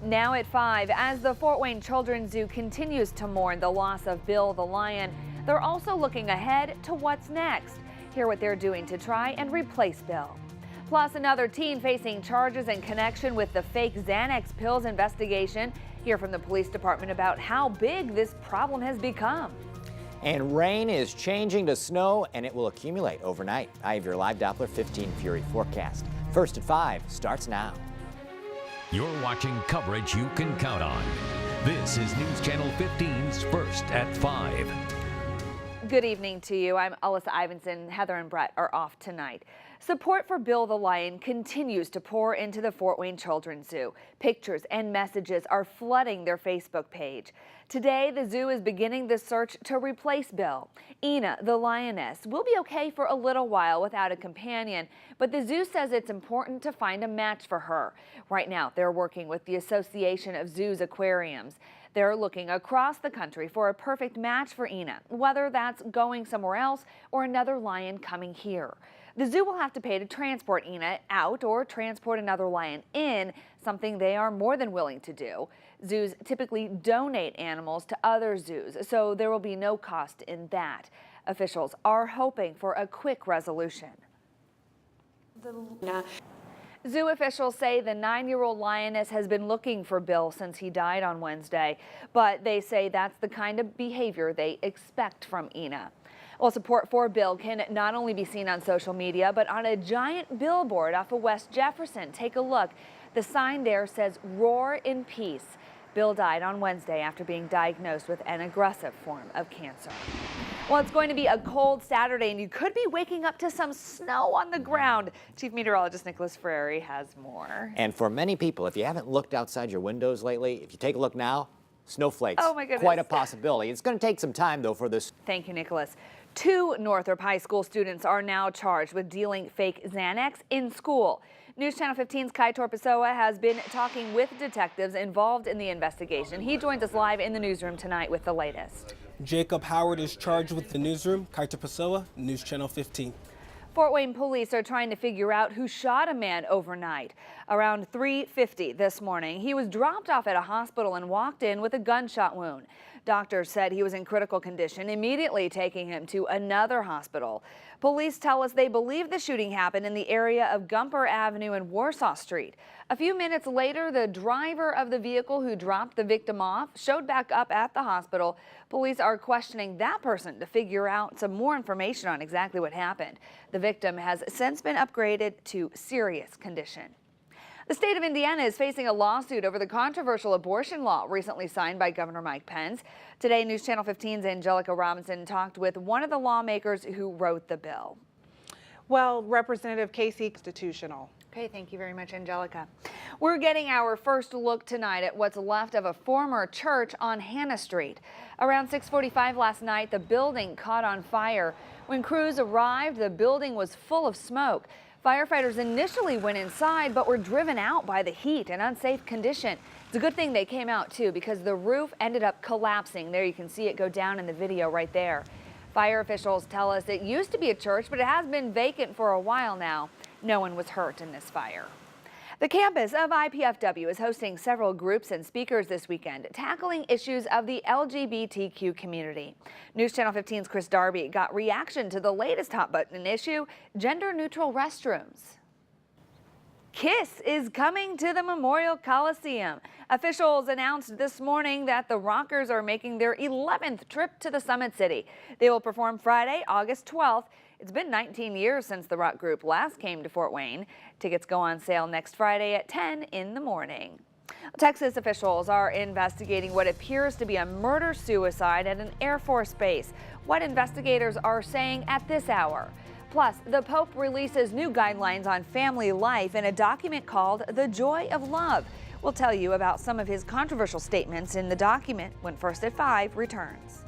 Now at 5, as the Fort Wayne Children's Zoo continues to mourn the loss of Bill the lion, they're also looking ahead to what's next. Hear what they're doing to try and replace Bill. Plus, another teen facing charges in connection with the fake Xanax pills investigation. Hear from the police department about how big this problem has become. And rain is changing to snow, and it will accumulate overnight. I have your live Doppler 15 Fury forecast. First at 5 starts now. You're watching coverage you can count on. This is News Channel 15's First at 5. Good evening to you. I'm Alyssa Ivanson. Heather and Brett are off tonight. Support for Bill the Lion continues to pour into the Fort Wayne Children's Zoo. Pictures and messages are flooding their Facebook page. Today, the zoo is beginning the search to replace Bill. Ina, the lioness, will be okay for a little while without a companion, but the zoo says it's important to find a match for her. Right now, they're working with the Association of Zoos Aquariums. They're looking across the country for a perfect match for Ina, whether that's going somewhere else or another lion coming here. The zoo will have to pay to transport Ina out or transport another lion in, something they are more than willing to do. Zoos typically donate animals to other zoos, so there will be no cost in that. Officials are hoping for a quick resolution. Zoo officials say the 9-year-old lioness has been looking for Bill since he died on Wednesday, but they say that's the kind of behavior they expect from Ina. Well, support for Bill can not only be seen on social media, but on a giant billboard off of West Jefferson. Take a look. The sign there says, "Roar in peace." Bill died on Wednesday after being diagnosed with an aggressive form of cancer. Well, it's going to be a cold Saturday, and you could be waking up to some snow on the ground. Chief Meteorologist Nicholas Ferrari has more. And for many people, if you haven't looked outside your windows lately, if you take a look now, snowflakes. Oh my goodness. Quite a possibility. It's going to take some time, though, for this. Thank you, Nicholas. 2 Northrop High School students are now charged with dealing fake Xanax in school. News Channel 15's Kai Torpesoa has been talking with detectives involved in the investigation. He joins us live in the newsroom tonight with the latest. Jacob Howard is charged with the newsroom. Kai Torpesoa, News Channel 15. Fort Wayne police are trying to figure out who shot a man overnight. Around 3:50 this morning, he was dropped off at a hospital and walked in with a gunshot wound. Doctors said he was in critical condition, immediately taking him to another hospital. Police tell us they believe the shooting happened in the area of Gumper Avenue and Warsaw Street. A few minutes later, the driver of the vehicle who dropped the victim off showed back up at the hospital. Police are questioning that person to figure out some more information on exactly what happened. The victim has since been upgraded to serious condition. The state of Indiana is facing a lawsuit over the controversial abortion law recently signed by Governor Mike Pence. Today, News Channel 15's Angelica Robinson talked with one of the lawmakers who wrote the bill. Well, Representative Casey, constitutional. Okay, thank you very much, Angelica. We're getting our first look tonight at what's left of a former church on Hannah Street. Around 6:45 last night, the building caught on fire. When crews arrived, the building was full of smoke. Firefighters initially went inside, but were driven out by the heat and unsafe condition. It's a good thing they came out, too, because the roof ended up collapsing. There you can see it go down in the video right there. Fire officials tell us it used to be a church, but it has been vacant for a while now. No one was hurt in this fire. The campus of IPFW is hosting several groups and speakers this weekend, tackling issues of the LGBTQ community. News Channel 15's Chris Darby got reaction to the latest hot button issue, gender-neutral restrooms. KISS is coming to the Memorial Coliseum. Officials announced this morning that the Rockers are making their 11th trip to the Summit City. They will perform Friday, August 12th. It's been 19 years since the rock group last came to Fort Wayne. Tickets go on sale next Friday at 10 in the morning. Texas officials are investigating what appears to be a murder-suicide at an Air Force base. What investigators are saying at this hour. Plus, the Pope releases new guidelines on family life in a document called The Joy of Love. We'll tell you about some of his controversial statements in the document when First at 5 returns.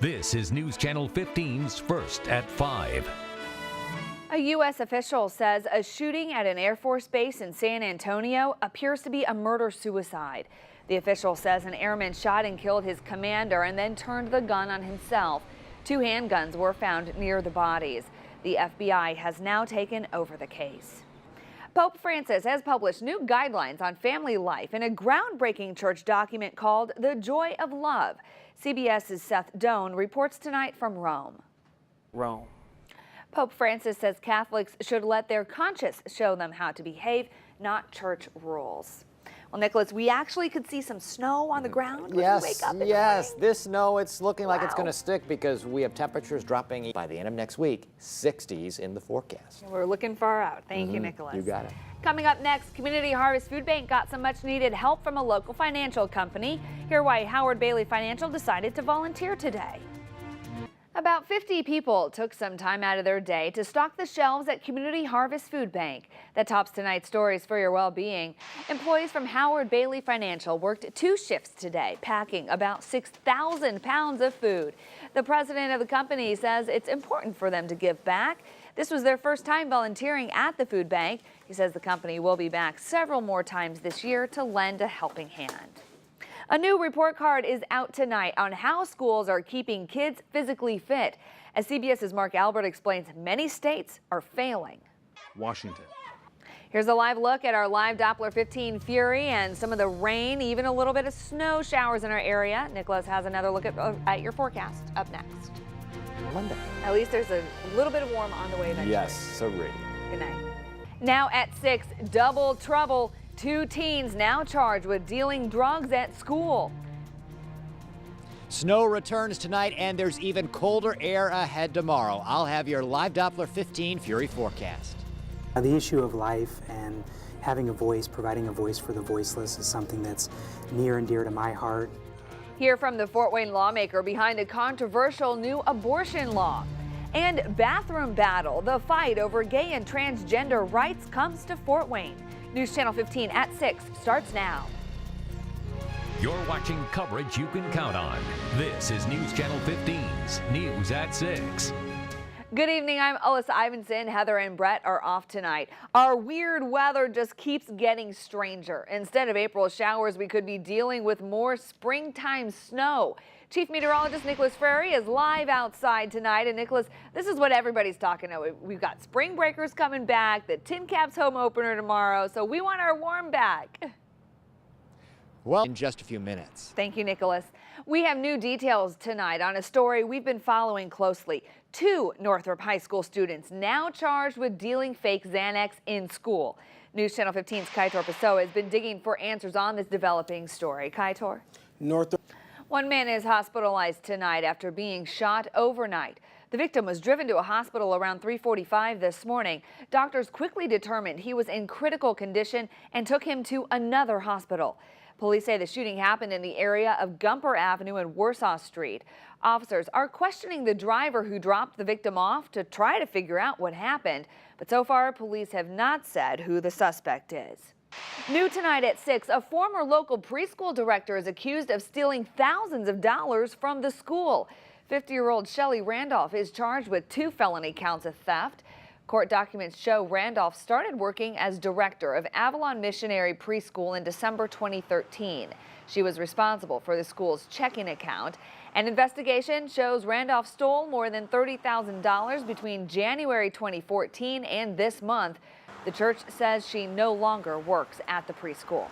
This is News Channel 15's First at 5. A U.S. official says a shooting at an Air Force base in San Antonio appears to be a murder-suicide. The official says an airman shot and killed his commander and then turned the gun on himself. 2 handguns were found near the bodies. The FBI has now taken over the case. Pope Francis has published new guidelines on family life in a groundbreaking church document called The Joy of Love. CBS's Seth Doan reports tonight from Rome. Pope Francis says Catholics should let their conscience show them how to behave, not church rules. Well, Nicholas, we actually could see some snow on the ground when we wake up in the morning. This snow, it's looking like it's Wow. going to stick because we have temperatures dropping by the end of next week, 60s in the forecast. We're looking far out. Thank you, Nicholas. You got it. Coming up next, Community Harvest Food Bank got some much needed help from a local financial company. Hear why Howard Bailey Financial decided to volunteer today. About 50 people took some time out of their day to stock the shelves at Community Harvest Food Bank. That tops tonight's stories for your well-being. Employees from Howard Bailey Financial worked 2 shifts today, packing about 6,000 pounds of food. The president of the company says it's important for them to give back. This was their first time volunteering at the food bank. He says the company will be back several more times this year to lend a helping hand. A new report card is out tonight on how schools are keeping kids physically fit. As CBS's Mark Albert explains, many states are failing. Washington. Here's a live look at our live Doppler 15 Fury and some of the rain, even a little bit of snow showers in our area. Nicholas has another look at your forecast up next. Monday. At least there's a little bit of warm on the way eventually. Yes, so ready. Good night. Now at 6, double trouble. 2 teens now charged with dealing drugs at school. Snow returns tonight, and there's even colder air ahead tomorrow. I'll have your live Doppler 15 Fury forecast. The issue of life and having a voice, providing a voice for the voiceless is something that's near and dear to my heart. Hear from the Fort Wayne lawmaker behind a controversial new abortion law. And bathroom battle, the fight over gay and transgender rights comes to Fort Wayne. News Channel 15 at 6 starts now. You're watching coverage you can count on. This is News Channel 15's News at 6. Good evening, I'm Alyssa Ivanson. Heather and Brett are off tonight. Our weird weather just keeps getting stranger. Instead of April showers, we could be dealing with more springtime snow. Chief Meteorologist Nicholas Frary is live outside tonight. And Nicholas, this is what everybody's talking about. We've got spring breakers coming back, the Tin Caps home opener tomorrow, so we want our warm back. Well, in just a few minutes. Thank you, Nicholas. We have new details tonight on a story we've been following closely. 2 Northrop High School students now charged with dealing fake Xanax in school. News Channel 15's Kaitor Pessoa has been digging for answers on this developing story. Kaitor? Northrop. 1 man is hospitalized tonight after being shot overnight. The victim was driven to a hospital around 3:45 this morning. Doctors quickly determined he was in critical condition and took him to another hospital. Police say the shooting happened in the area of Gumper Avenue and Warsaw Street. Officers are questioning the driver who dropped the victim off to try to figure out what happened. But so far, police have not said who the suspect is. New tonight at 6, a former local preschool director is accused of stealing thousands of dollars from the school. 50-year-old Shelley Randolph is charged with 2 felony counts of theft. Court documents show Randolph started working as director of Avalon Missionary Preschool in December 2013. She was responsible for the school's checking account. An investigation shows Randolph stole more than $30,000 between January 2014 and this month. The church says she no longer works at the preschool.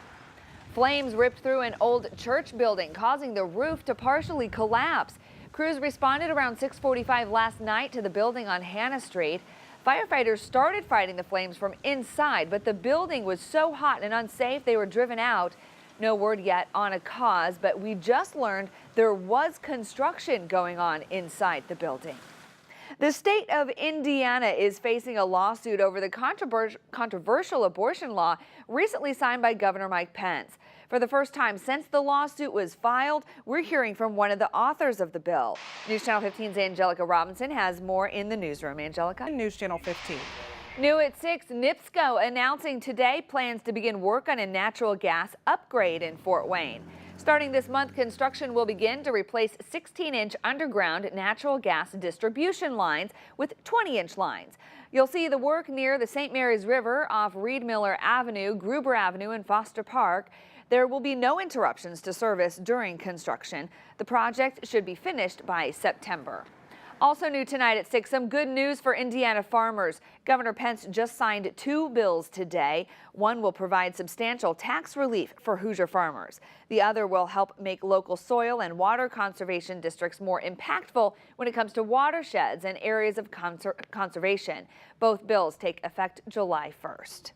Flames ripped through an old church building, causing the roof to partially collapse. Crews responded around 6:45 last night to the building on Hannah Street. Firefighters started fighting the flames from inside, but the building was so hot and unsafe they were driven out. No word yet on a cause, but we just learned there was construction going on inside the building. The state of Indiana is facing a lawsuit over the controversial abortion law recently signed by Governor Mike Pence. For the first time since the lawsuit was filed, we're hearing from one of the authors of the bill. News Channel 15's Angelica Robinson has more in the newsroom. Angelica? News Channel 15. New at 6, NIPSCO announcing today plans to begin work on a natural gas upgrade in Fort Wayne. Starting this month, construction will begin to replace 16-inch underground natural gas distribution lines with 20-inch lines. You'll see the work near the St. Mary's River off Reed Miller Avenue, Gruber Avenue, and Foster Park. There will be no interruptions to service during construction. The project should be finished by September. Also new tonight at 6, some good news for Indiana farmers. Governor Pence just signed 2 bills today. One will provide substantial tax relief for Hoosier farmers. The other will help make local soil and water conservation districts more impactful when it comes to watersheds and areas of conservation. Both bills take effect July 1st.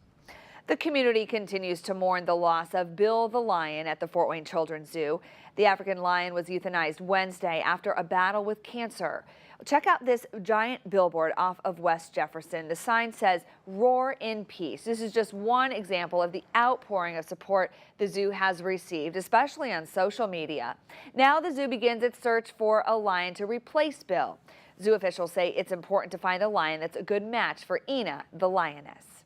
The community continues to mourn the loss of Bill the lion at the Fort Wayne Children's Zoo. The African lion was euthanized Wednesday after a battle with cancer. Check out this giant billboard off of West Jefferson. The sign says, "Roar in peace." This is just one example of the outpouring of support the zoo has received, especially on social media. Now the zoo begins its search for a lion to replace Bill. Zoo officials say it's important to find a lion that's a good match for Ina, the lioness.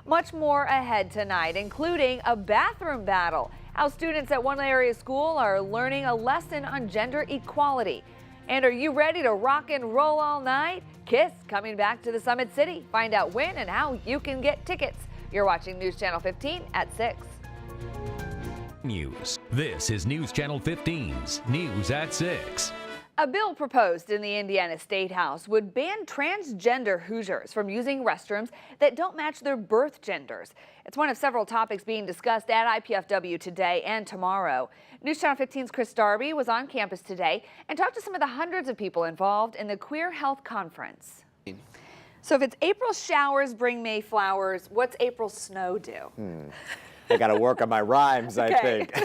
Much more ahead tonight, including a bathroom battle, how students at one area school are learning a lesson on gender equality. And are you ready to rock and roll all night? Kiss coming back to the Summit City. Find out when and how you can get tickets. You're watching News Channel 15 at 6. News. This is News Channel 15's News at 6. A bill proposed in the Indiana State House would ban transgender Hoosiers from using restrooms that don't match their birth genders. It's one of several topics being discussed at IPFW today and tomorrow. News Channel 15's Chris Darby was on campus today and talked to some of the hundreds of people involved in the Queer Health Conference. So if it's April showers bring May flowers, what's April snow do? I got to work on my rhymes, I think.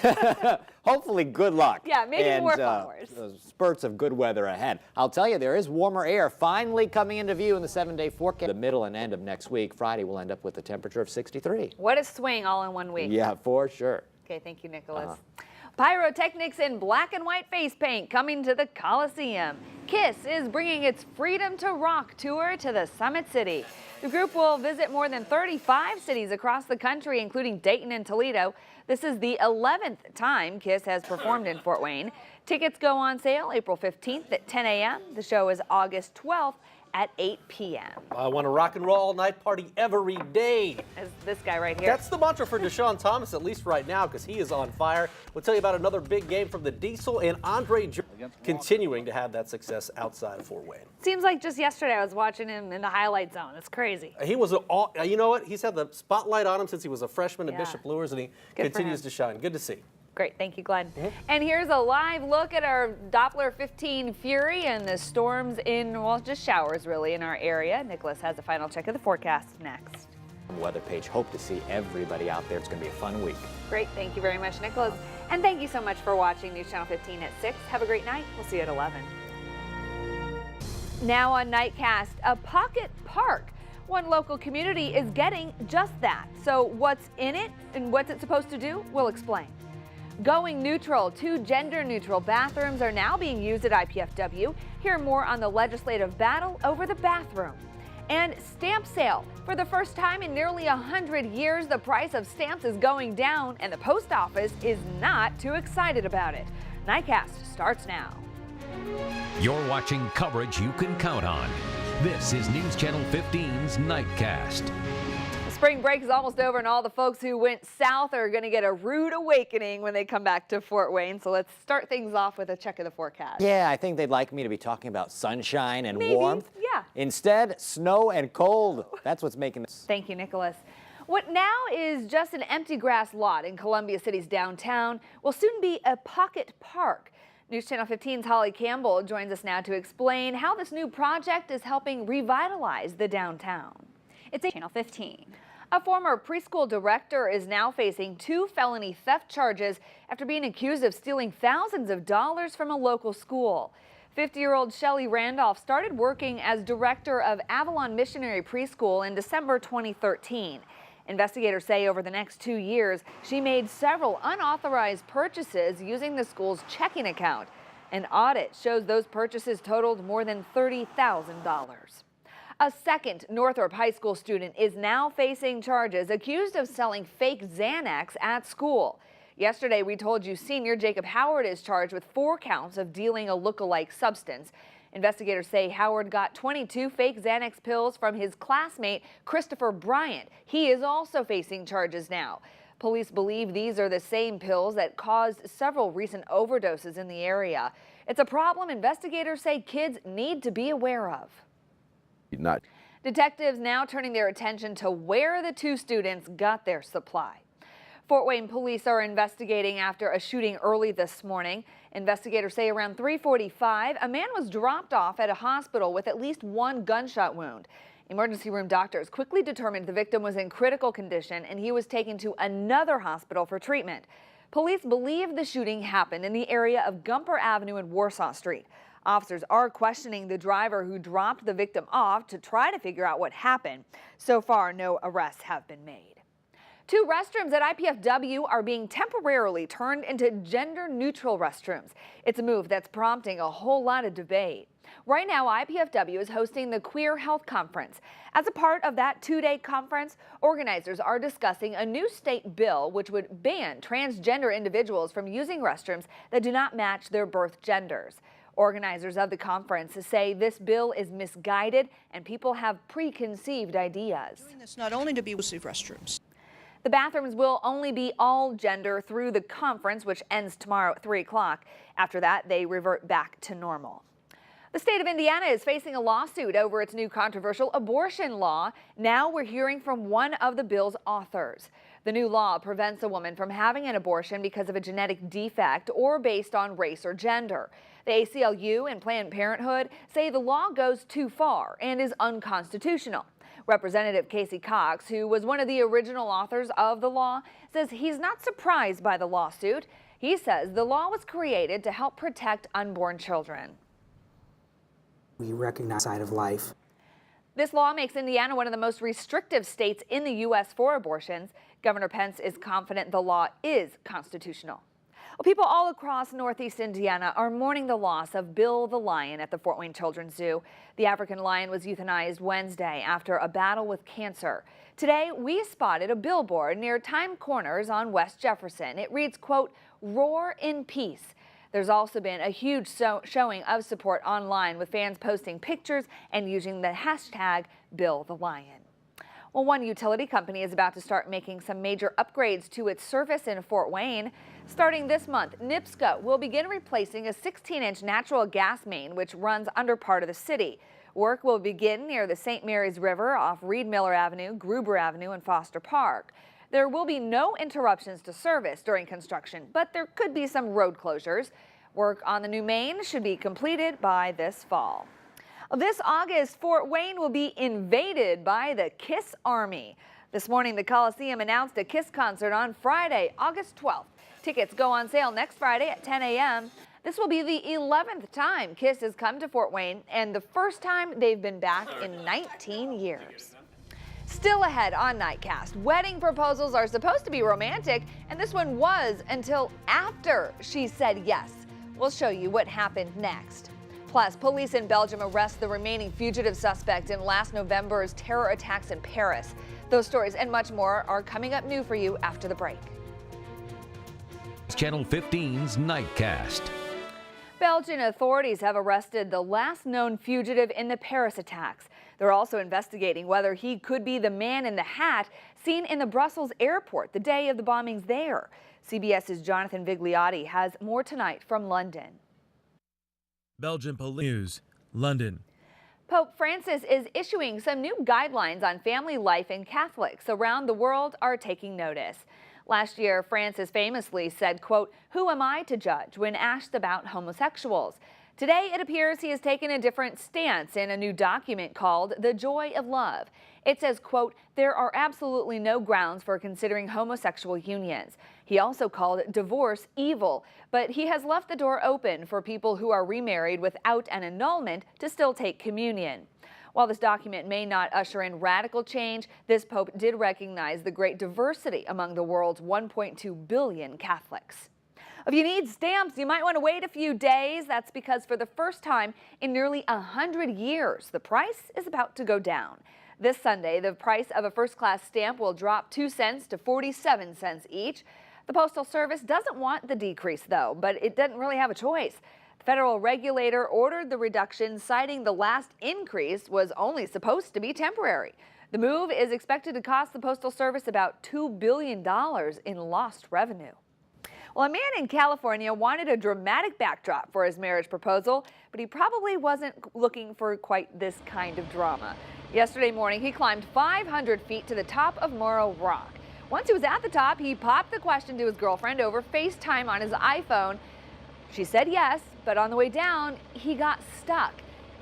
Hopefully, good luck. Yeah, maybe more flowers. Spurts of good weather ahead. I'll tell you, there is warmer air finally coming into view in the 7-day forecast. The middle and end of next week, Friday, we'll end up with a temperature of 63. What a swing all in one week. Yeah, for sure. Okay, thank you, Nicholas. Pyrotechnics in black and white face paint coming to the Coliseum. KISS is bringing its Freedom to Rock tour to the Summit City. The group will visit more than 35 cities across the country, including Dayton and Toledo. This is the 11th time KISS has performed in Fort Wayne. Tickets go on sale April 15th at 10 a.m. The show is August 12th at 8 p.m. I want to rock and roll all night party every day. Is this guy right here. That's the mantra for Deshaun Thomas, at least right now, because he is on fire. We'll tell you about another big game from the Diesel and Andre continuing to have that success outside of Fort Wayne. Seems like just yesterday I was watching him in the highlight zone. It's crazy. He was, you know what? He's had the spotlight on him since he was a freshman at Bishop Luers, and he continues to shine. Good to see. Great, thank you, Glenn. And here's a live look at our Doppler 15 Fury and the storms in, well, just showers really in our area. Nicholas has a final check of the forecast next. Weather page. Hope to see everybody out there. It's going to be a fun week. Great, thank you very much, Nicholas. And thank you so much for watching News Channel 15 at 6. Have a great night. We'll see you at 11. Now on Nightcast, a pocket park. One local community is getting just that. So what's in it and what's it supposed to do? We'll explain. Going neutral, 2 gender-neutral bathrooms are now being used at IPFW. Hear more on the legislative battle over the bathroom. And stamp sale. For the first time in nearly 100 years, the price of stamps is going down, and the post office is not too excited about it. Nightcast starts now. You're watching coverage you can count on. This is News Channel 15's Nightcast. Spring break is almost over, and all the folks who went south are going to get a rude awakening when they come back to Fort Wayne. So let's start things off with a check of the forecast. Yeah, I think they'd like me to be talking about sunshine and warmth. Yeah. Instead, snow and cold. That's what's making this. Thank you, Nicholas. What now is just an empty grass lot in Columbia City's downtown will soon be a pocket park. News Channel 15's Holly Campbell joins us now to explain how this new project is helping revitalize the downtown. It's Channel 15. A former preschool director is now facing 2 felony theft charges after being accused of stealing thousands of dollars from a local school. 50-year-old Shelley Randolph started working as director of Avalon Missionary Preschool in December 2013. Investigators say over the next 2 years, she made several unauthorized purchases using the school's checking account. An audit shows those purchases totaled more than $30,000. A second Northrop High School student is now facing charges accused of selling fake Xanax at school. Yesterday, we told you senior Jacob Howard is charged with 4 counts of dealing a look-alike substance. Investigators say Howard got 22 fake Xanax pills from his classmate, Christopher Bryant. He is also facing charges now. Police believe these are the same pills that caused several recent overdoses in the area. It's a problem investigators say kids need to be aware of. Detectives now turning their attention to where the two students got their supply. Fort Wayne police are investigating after a shooting early this morning. Investigators say around 3:45, a man was dropped off at a hospital with at least one gunshot wound. Emergency room doctors quickly determined the victim was in critical condition and he was taken to another hospital for treatment. Police believe the shooting happened in the area of Gumper Avenue and Warsaw Street. Officers are questioning the driver who dropped the victim off to try to figure out what happened. So far, no arrests have been made. Two restrooms at IPFW are being temporarily turned into gender-neutral restrooms. It's a move that's prompting a whole lot of debate. Right now, IPFW is hosting the Queer Health Conference. As a part of that two-day conference, organizers are discussing a new state bill which would ban transgender individuals from using restrooms that do not match their birth genders. Organizers of the conference say this bill is misguided and people have preconceived ideas. Doing this not only to be inclusive restrooms. The bathrooms will only be all gender through the conference, which ends tomorrow at 3 o'clock. After that, they revert back to normal. The state of Indiana is facing a lawsuit over its new controversial abortion law. Now we're hearing from one of the bill's authors. The new law prevents a woman from having an abortion because of a genetic defect or based on race or gender. The ACLU and Planned Parenthood say the law goes too far and is unconstitutional. Representative Casey Cox, who was one of the original authors of the law, says he's not surprised by the lawsuit. He says the law was created to help protect unborn children. We recognize the side of life. This law makes Indiana one of the most restrictive states in the U.S. for abortions. Governor Pence is confident the law is constitutional. Well, people all across Northeast Indiana are mourning the loss of Bill the lion at the Fort Wayne Children's Zoo. The African lion was euthanized Wednesday after a battle with cancer. Today, we spotted a billboard near Time Corners on West Jefferson. It reads, quote, "Roar in peace." There's also been a huge showing of support online with fans posting pictures and using the hashtag Bill the Lion. Well, one utility company is about to start making some major upgrades to its service in Fort Wayne. Starting this month, NIPSCO will begin replacing a 16-inch natural gas main which runs under part of the city. Work will begin near the St. Mary's River off Reed Miller Avenue, Gruber Avenue, and Foster Park. There will be no interruptions to service during construction, but there could be some road closures. Work on the new main should be completed by this fall. This August, Fort Wayne will be invaded by the KISS Army. This morning, the Coliseum announced a KISS concert on Friday, August 12th. Tickets go on sale next Friday at 10 a.m. This will be the 11th time KISS has come to Fort Wayne and the first time they've been back in 19 years. Still ahead on Nightcast, wedding proposals are supposed to be romantic, and this one was until after she said yes. We'll show you what happened next. Plus, police in Belgium arrest the remaining fugitive suspect in last November's terror attacks in Paris. Those stories and much more are coming up new for you after the break. Channel 15's Nightcast. Belgian authorities have arrested the last known fugitive in the Paris attacks. They're also investigating whether he could be the man in the hat seen in the Brussels airport the day of the bombings there. CBS's Jonathan Vigliotti has more tonight from London. Belgian Police News, London. Pope Francis is issuing some new guidelines on family life, and Catholics around the world are taking notice. Last year, Francis famously said, quote, "Who am I to judge?" when asked about homosexuals. Today, it appears he has taken a different stance in a new document called The Joy of Love. It says, quote, "There are absolutely no grounds for considering homosexual unions." He also called divorce evil, but he has left the door open for people who are remarried without an annulment to still take communion. While this document may not usher in radical change, this pope did recognize the great diversity among the world's 1.2 billion Catholics. If you need stamps, you might want to wait a few days. That's because for the first time in nearly 100 years, the price is about to go down. This Sunday, the price of a first-class stamp will drop 2 cents to 47 cents each. The Postal Service doesn't want the decrease, though, but it doesn't really have a choice. The federal regulator ordered the reduction, citing the last increase was only supposed to be temporary. The move is expected to cost the Postal Service about $2 billion in lost revenue. Well, a man in California wanted a dramatic backdrop for his marriage proposal, but he probably wasn't looking for quite this kind of drama. Yesterday morning, he climbed 500 feet to the top of Morro Rock. Once he was at the top, he popped the question to his girlfriend over FaceTime on his iPhone. She said yes, but on the way down, he got stuck.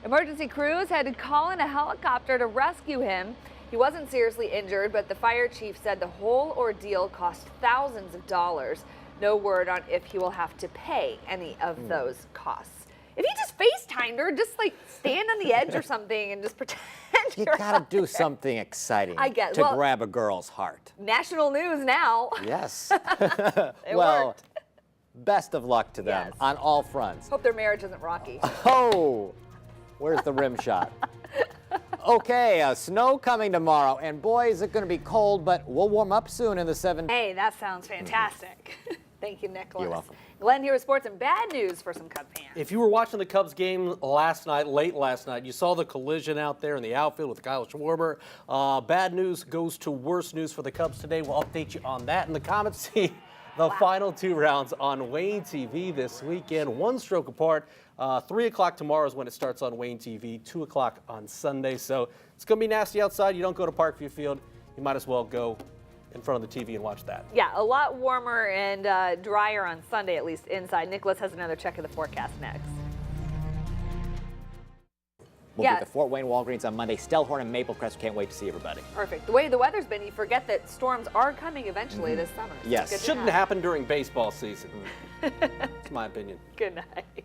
Emergency crews had to call in a helicopter to rescue him. He wasn't seriously injured, but the fire chief said the whole ordeal cost thousands of dollars. No word on if he will have to pay any of those costs. If he just FaceTimed her, just like stand on the edge or something and just pretend You you're gotta out do there. something exciting I guess. to Well, grab a girl's heart. National news now. Yes. It Well, worked. best of luck to them Yes. on all fronts. Hope their marriage isn't rocky. Oh, where's the rim shot? Okay, snow coming tomorrow, and boy, is it going to be cold, but we'll warm up soon in the 70s. Hey, that sounds fantastic. Thank you, Nicholas. You're welcome. Glenn here with sports and bad news for some Cub fans. If you were watching the Cubs game last night, late last night, you saw the collision out there in the outfield with Kyle Schwarber. Bad news goes to worse news for the Cubs today. We'll update you on that in the comments. See the final 2 rounds on Wayne TV this weekend, 1 stroke apart. 3 o'clock tomorrow is when it starts on Wayne TV, 2 o'clock on Sunday. So it's going to be nasty outside. You don't go to Parkview Field, you might as well go in front of the TV and watch that. Yeah, a lot warmer and drier on Sunday, at least inside. Nicholas has another check of the forecast next. We'll be at the Fort Wayne Walgreens on Monday. Stellhorn and Maple Crest. Can't wait to see everybody. Perfect. The way the weather's been, you forget that storms are coming eventually this summer. So Yes. good to Shouldn't know. happen during baseball season. That's my opinion. Good night.